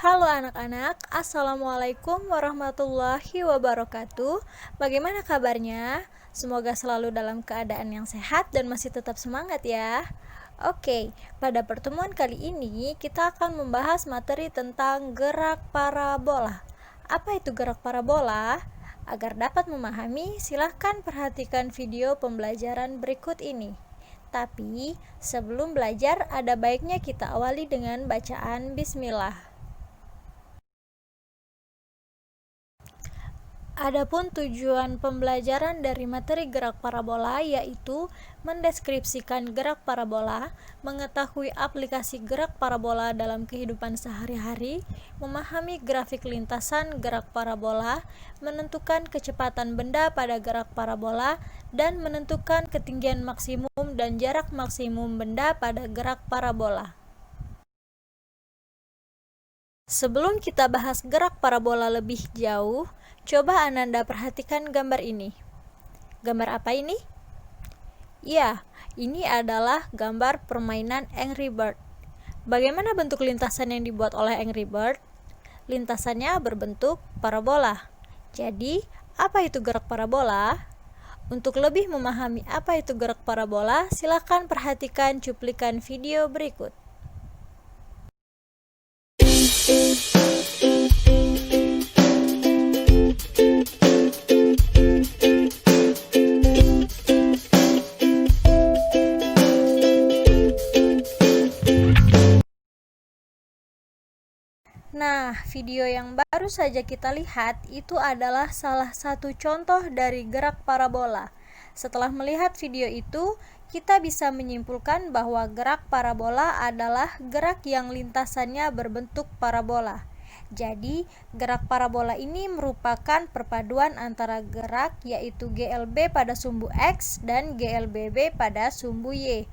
Halo anak-anak, Assalamualaikum warahmatullahi wabarakatuh. Bagaimana kabarnya? Semoga selalu dalam keadaan yang sehat dan masih tetap semangat ya. Oke, pada pertemuan kali ini kita akan membahas materi tentang gerak parabola. Apa itu gerak parabola? Agar dapat memahami, silahkan perhatikan video pembelajaran berikut ini. Tapi, sebelum belajar, ada baiknya kita awali dengan bacaan Bismillah. Adapun tujuan pembelajaran dari materi gerak parabola yaitu mendeskripsikan gerak parabola, mengetahui aplikasi gerak parabola dalam kehidupan sehari-hari, memahami grafik lintasan gerak parabola, menentukan kecepatan benda pada gerak parabola, dan menentukan ketinggian maksimum dan jarak maksimum benda pada gerak parabola. Sebelum kita bahas gerak parabola lebih jauh, coba Ananda perhatikan gambar ini. Gambar apa ini? Ya, ini adalah gambar permainan Angry Bird. Bagaimana bentuk lintasan yang dibuat oleh Angry Bird? Lintasannya berbentuk parabola. Jadi, apa itu gerak parabola? Untuk lebih memahami apa itu gerak parabola, silakan perhatikan cuplikan video berikut. Nah, video yang baru saja kita lihat itu adalah salah satu contoh dari gerak parabola. Setelah melihat video itu, kita bisa menyimpulkan bahwa gerak parabola adalah gerak yang lintasannya berbentuk parabola. Jadi, gerak parabola ini merupakan perpaduan antara gerak yaitu GLB pada sumbu X dan GLBB pada sumbu Y.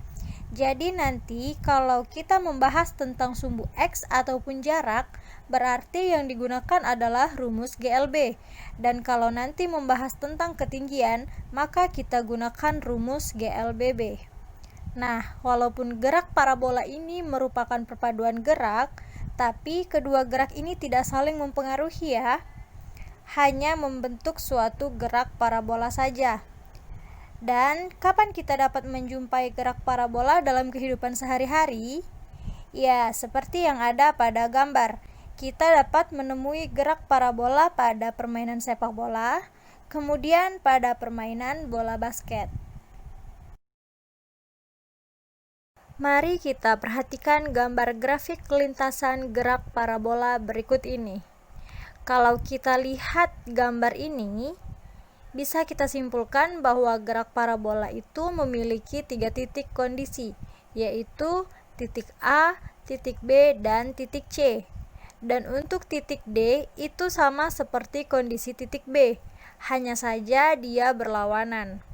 Jadi nanti kalau kita membahas tentang sumbu X ataupun jarak, berarti yang digunakan adalah rumus GLB. Dan kalau nanti membahas tentang ketinggian, maka kita gunakan rumus GLBB. Nah, walaupun gerak parabola ini merupakan perpaduan gerak, tapi kedua gerak ini tidak saling mempengaruhi ya. Hanya membentuk suatu gerak parabola saja. Dan kapan kita dapat menjumpai gerak parabola dalam kehidupan sehari-hari? Ya, seperti yang ada pada gambar. Kita dapat menemui gerak parabola pada permainan sepak bola, kemudian pada permainan bola basket. Mari kita perhatikan gambar grafik lintasan gerak parabola berikut ini. Kalau kita lihat gambar ini, bisa kita simpulkan bahwa gerak parabola itu memiliki 3 titik kondisi, yaitu titik A, titik B, dan titik C. Dan untuk titik D itu sama seperti kondisi titik B, hanya saja dia berlawanan.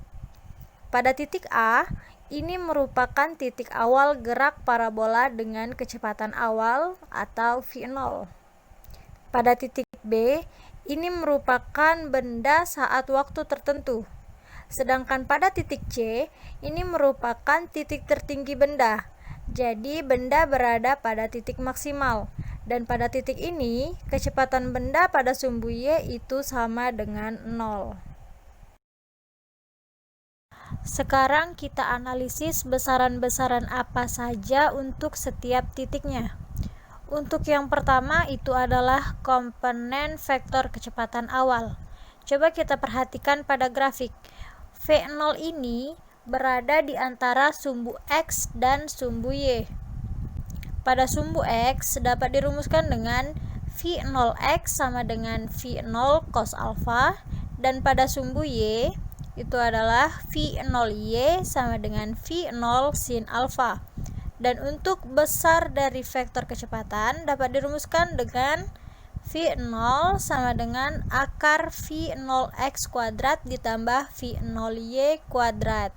Pada titik A, ini merupakan titik awal gerak parabola dengan kecepatan awal atau V0. Pada titik B, ini merupakan benda saat waktu tertentu. Sedangkan pada titik C, ini merupakan titik tertinggi benda. Jadi benda berada pada titik maksimal. Dan pada titik ini, kecepatan benda pada sumbu Y itu sama dengan 0. Sekarang kita analisis besaran-besaran apa saja untuk setiap titiknya. Untuk yang pertama itu adalah komponen vektor kecepatan awal. Coba kita perhatikan pada grafik. V0 ini berada di antara sumbu X dan sumbu Y. Pada sumbu X dapat dirumuskan dengan V0X sama dengan V0 cos alpha, dan pada sumbu Y itu adalah V0Y sama dengan V0 sin alpha. Dan untuk besar dari vektor kecepatan dapat dirumuskan dengan V0 sama dengan akar V0x kuadrat ditambah V0y kuadrat.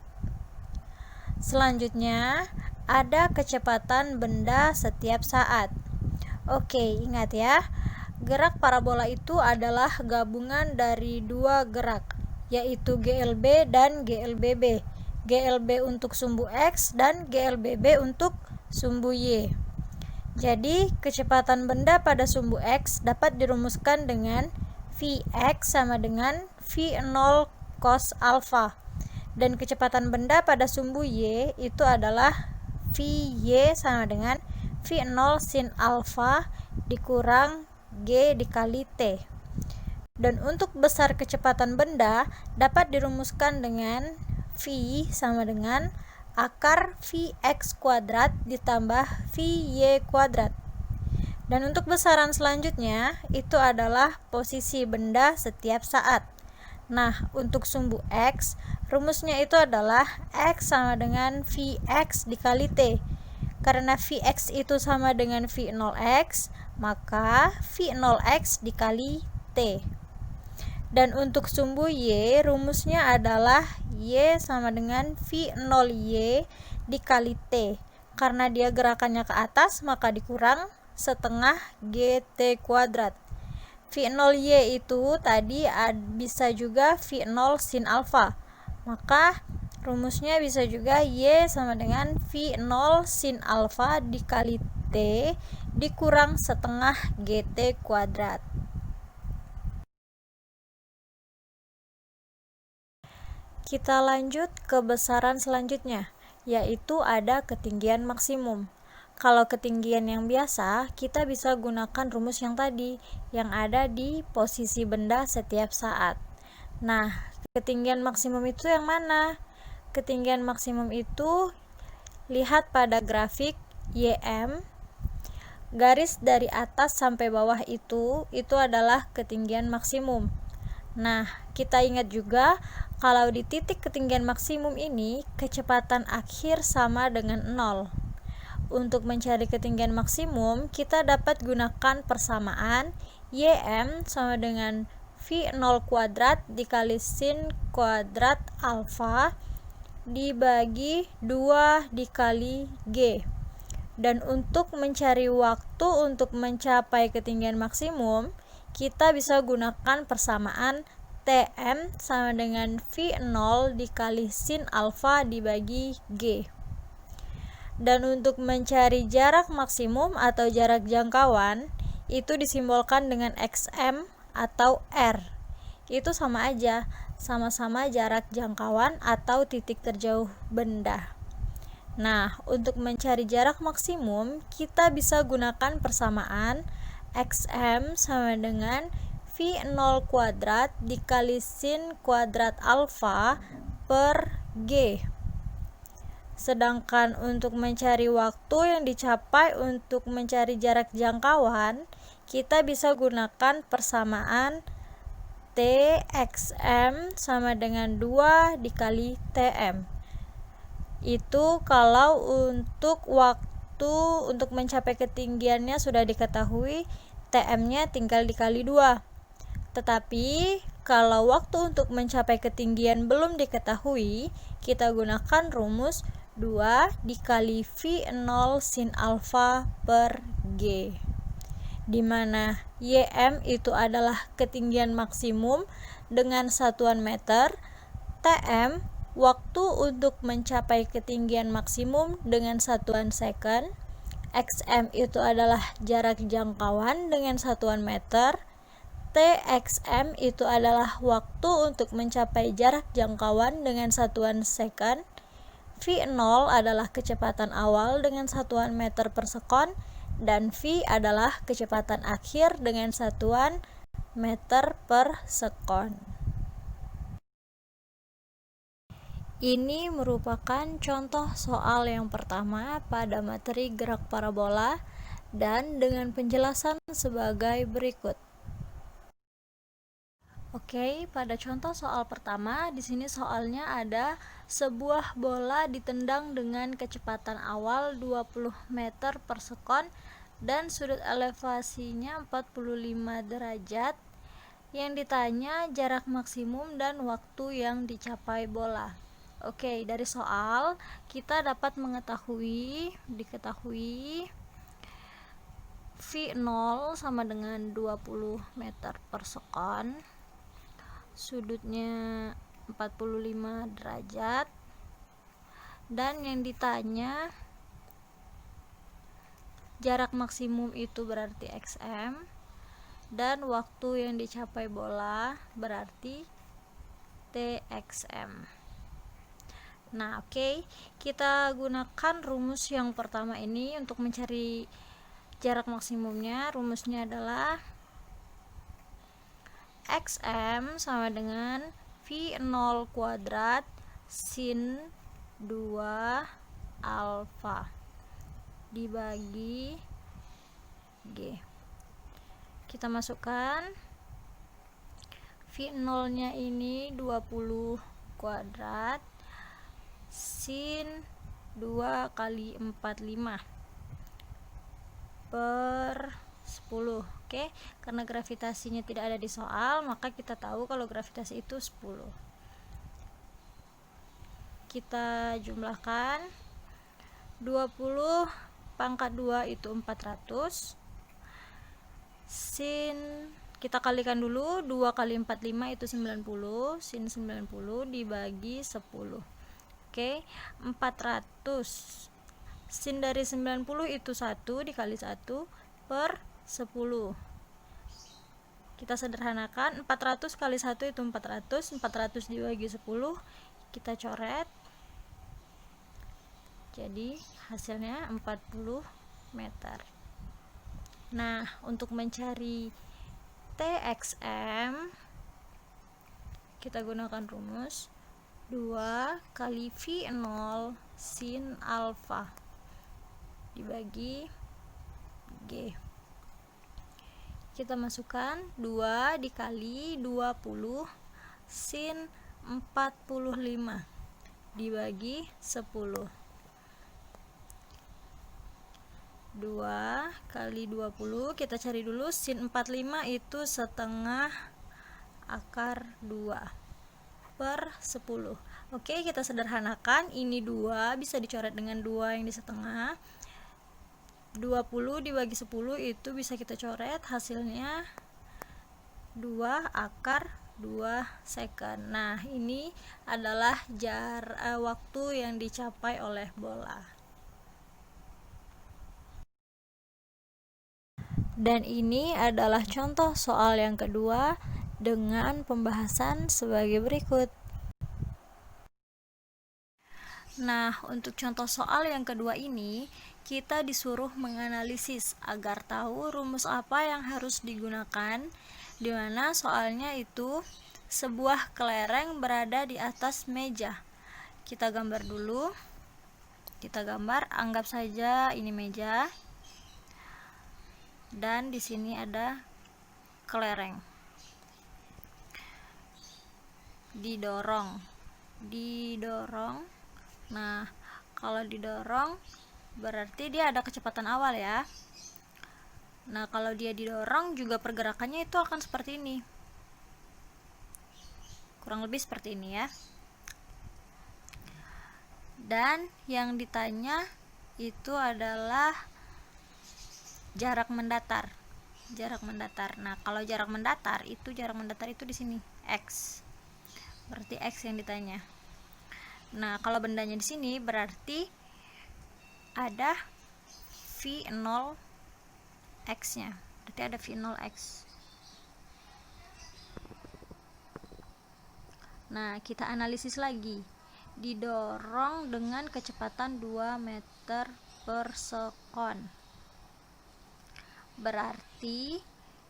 Selanjutnya, ada kecepatan benda setiap saat. Oke, ingat ya, gerak parabola itu adalah gabungan dari dua gerak, yaitu GLB dan GLBB. GLB untuk sumbu X dan GLBB untuk sumbu Y. Jadi, kecepatan benda pada sumbu X dapat dirumuskan dengan Vx sama dengan V0 cos alpha. Dan kecepatan benda pada sumbu Y itu adalah Vy sama dengan V0 sin alpha dikurang G dikali T. Dan untuk besar kecepatan benda dapat dirumuskan dengan V sama dengan akar Vx kuadrat ditambah Vy kuadrat. Dan untuk besaran selanjutnya itu adalah posisi benda setiap saat. Nah, untuk sumbu X, rumusnya itu adalah X sama dengan Vx dikali T. Karena Vx itu sama dengan V0x, maka V0x dikali T. Dan untuk sumbu Y, rumusnya adalah Y sama dengan V0Y dikali T. Karena dia gerakannya ke atas, maka dikurang setengah GT kuadrat. V0Y itu tadi bisa juga V0 sin alpha. Maka rumusnya bisa juga Y sama dengan V0 sin alpha dikali T dikurang setengah GT kuadrat. Kita lanjut ke besaran selanjutnya, yaitu ada ketinggian maksimum. Kalau ketinggian yang biasa, kita bisa gunakan rumus yang tadi, yang ada di posisi benda setiap saat. Nah, ketinggian maksimum itu yang mana? Ketinggian maksimum itu lihat pada grafik YM. Garis dari atas sampai bawah itu adalah ketinggian maksimum. Nah, kita ingat juga kalau di titik ketinggian maksimum ini kecepatan akhir sama dengan 0. Untuk mencari ketinggian maksimum, kita dapat gunakan persamaan YM sama dengan V0 kuadrat dikali sin kuadrat alpha dibagi 2 dikali G. Dan untuk mencari waktu untuk mencapai ketinggian maksimum, kita bisa gunakan persamaan Tm sama dengan V0 dikali sin alpha dibagi G. Dan untuk mencari jarak maksimum atau jarak jangkauan, itu disimbolkan dengan Xm atau R. Itu sama aja, sama-sama jarak jangkauan atau titik terjauh benda. Nah, untuk mencari jarak maksimum, kita bisa gunakan persamaan Xm sama dengan V0 kuadrat dikali sin kuadrat alpha per G. Sedangkan untuk mencari waktu yang dicapai untuk mencari jarak jangkauan, kita bisa gunakan persamaan Txm sama dengan 2 dikali Tm. Itu kalau untuk waktu untuk mencapai ketinggiannya sudah diketahui, Tm-nya tinggal dikali 2. Tetapi kalau waktu untuk mencapai ketinggian belum diketahui, kita gunakan rumus 2 dikali V0 sin alpha per G, di mana YM itu adalah ketinggian maksimum dengan satuan meter, Tm waktu untuk mencapai ketinggian maksimum dengan satuan second, Xm itu adalah jarak jangkauan dengan satuan meter, Txm itu adalah waktu untuk mencapai jarak jangkauan dengan satuan second, V0 adalah kecepatan awal dengan satuan meter per sekon, dan V adalah kecepatan akhir dengan satuan meter per sekon. Ini merupakan contoh soal yang pertama pada materi gerak parabola dan dengan penjelasan sebagai berikut. Oke, pada contoh soal pertama, di sini soalnya ada sebuah bola ditendang dengan kecepatan awal 20 meter per sekon dan sudut elevasinya 45 derajat. Yang ditanya jarak maksimum dan waktu yang dicapai bola. Oke, dari soal kita dapat diketahui V0 sama dengan 20 meter per sekon, sudutnya 45 derajat, dan yang ditanya jarak maksimum itu berarti XM, dan waktu yang dicapai bola berarti TXM. Nah, oke, kita gunakan rumus yang pertama ini untuk mencari jarak maksimumnya. Rumusnya adalah XM sama dengan V0 kuadrat sin 2 alfa dibagi G. Kita masukkan V0 nya ini 20 kuadrat sin 2 kali 45 per 10. Oke, karena gravitasinya tidak ada di soal, maka kita tahu kalau gravitasi itu 10. Kita jumlahkan 20 pangkat 2 itu 400 sin, kita kalikan dulu, 2 kali 45 itu 90, sin 90 dibagi 10. Oke, 400 sin dari 90 itu 1 dikali 1 per 10. Kita sederhanakan, 400 kali 1 itu 400, 400 dibagi 10 kita coret, jadi hasilnya 40 meter. Nah, untuk mencari TXM kita gunakan rumus 2 kali V0 sin alfa dibagi G. Kita masukkan 2 dikali 20 sin 45 dibagi 10. 2 kali 20, kita cari dulu, sin 45 itu setengah akar 2 per 10. Oke, kita sederhanakan, ini 2 bisa dicoret dengan 2 yang di setengah. 20 dibagi 10 itu bisa kita coret, hasilnya 2 akar 2 second. Nah, ini adalah waktu yang dicapai oleh bola. Dan ini adalah contoh soal yang kedua dengan pembahasan sebagai berikut. Nah, untuk contoh soal yang kedua ini, kita disuruh menganalisis agar tahu rumus apa yang harus digunakan, di mana soalnya itu sebuah kelereng berada di atas meja. Kita gambar dulu. Kita gambar, anggap saja ini meja. Dan di sini ada kelereng. Didorong. Nah, kalau didorong berarti dia ada kecepatan awal ya. Nah, kalau dia didorong juga pergerakannya itu akan seperti ini. Kurang lebih seperti ini ya. Dan yang ditanya itu adalah jarak mendatar. Nah, kalau jarak mendatar itu di sini X. Berarti X yang ditanya. Nah, kalau bendanya di sini berarti ada V0 X-nya. Berarti ada V0 X. Nah, kita analisis lagi. Didorong dengan kecepatan 2 meter per sekon. Berarti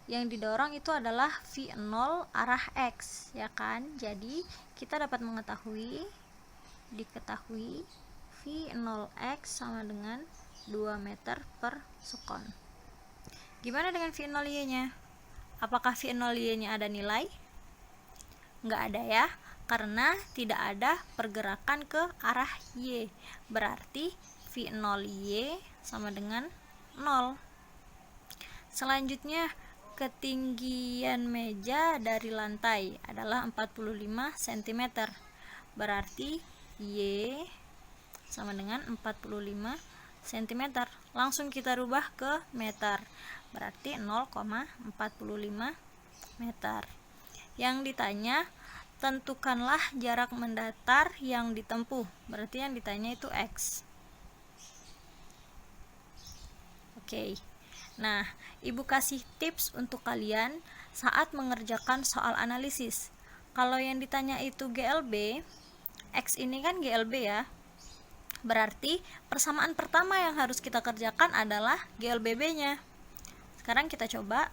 yang didorong itu adalah V0 arah X, ya kan? Jadi kita dapat diketahui V0X sama dengan 2 meter per sekon. Gimana dengan V0Y nya? Apakah V0Y nya ada nilai? Nggak ada ya, karena tidak ada pergerakan ke arah Y. Berarti V0Y sama dengan 0. Selanjutnya, ketinggian meja dari lantai adalah 45 cm. Berarti Y sama dengan 45 cm. Langsung kita rubah ke meter. Berarti 0,45 meter. Yang ditanya, tentukanlah jarak mendatar yang ditempuh. Berarti yang ditanya itu X. Oke. Nah, Ibu kasih tips untuk kalian saat mengerjakan soal analisis. Kalau yang ditanya itu GLB, X ini kan GLB ya. Berarti persamaan pertama yang harus kita kerjakan adalah GLBB-nya. Sekarang kita coba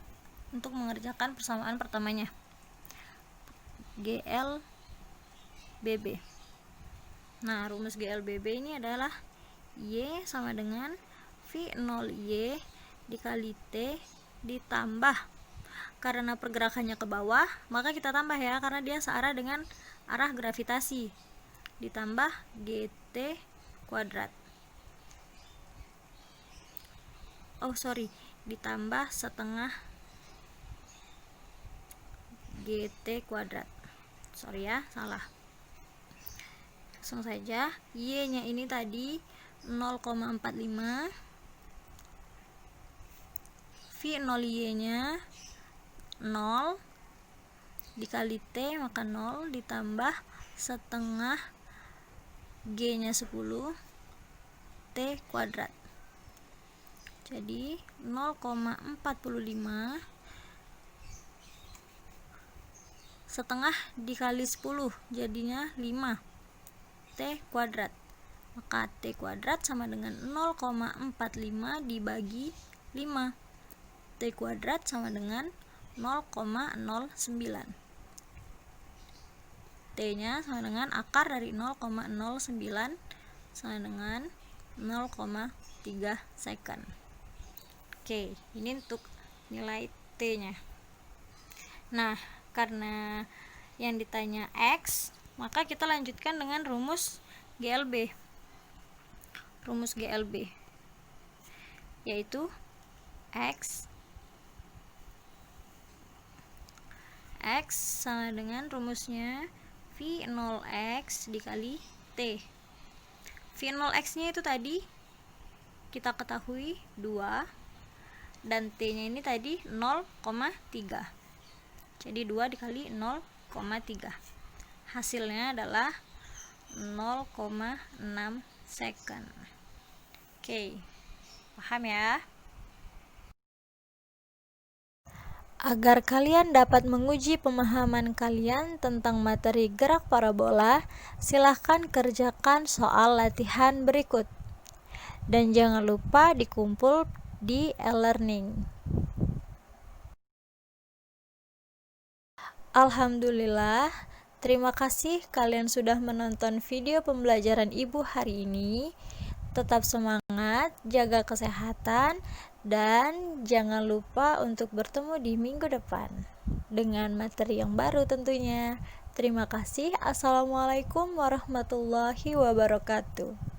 untuk mengerjakan persamaan pertamanya. GLBB. Nah, rumus GLBB ini adalah Y sama dengan V0Y dikali T ditambah, karena pergerakannya ke bawah maka kita tambah ya, karena dia searah dengan arah gravitasi, ditambah GT kuadrat. Ditambah setengah GT kuadrat. Salah. Langsung saja, Y nya ini tadi 0,45, V0Y nya 0 dikali T maka 0 ditambah setengah G nya 10 T kuadrat. Jadi 0,45 setengah dikali 10 jadinya 5 T kuadrat. Maka T kuadrat sama dengan 0,45 dibagi 5. T kuadrat sama dengan 0,09. T nya sama dengan akar dari 0,09 sama dengan 0,3 second. Oke, ini untuk nilai T nya. Nah, karena yang ditanya X, maka kita lanjutkan dengan rumus GLB. Rumus GLB yaitu X sama dengan rumusnya V0X dikali T. V0X nya itu tadi kita ketahui 2 dan T nya ini tadi 0,3. Jadi 2 dikali 0,3. Hasilnya adalah 0,6 second. Oke, paham ya? Agar kalian dapat menguji pemahaman kalian tentang materi gerak parabola, silahkan kerjakan soal latihan berikut. Dan jangan lupa dikumpul di e-learning. Alhamdulillah, terima kasih kalian sudah menonton video pembelajaran Ibu hari ini. Tetap semangat, jaga kesehatan, dan jangan lupa untuk bertemu di minggu depan dengan materi yang baru tentunya. Terima kasih. Assalamualaikum warahmatullahi wabarakatuh.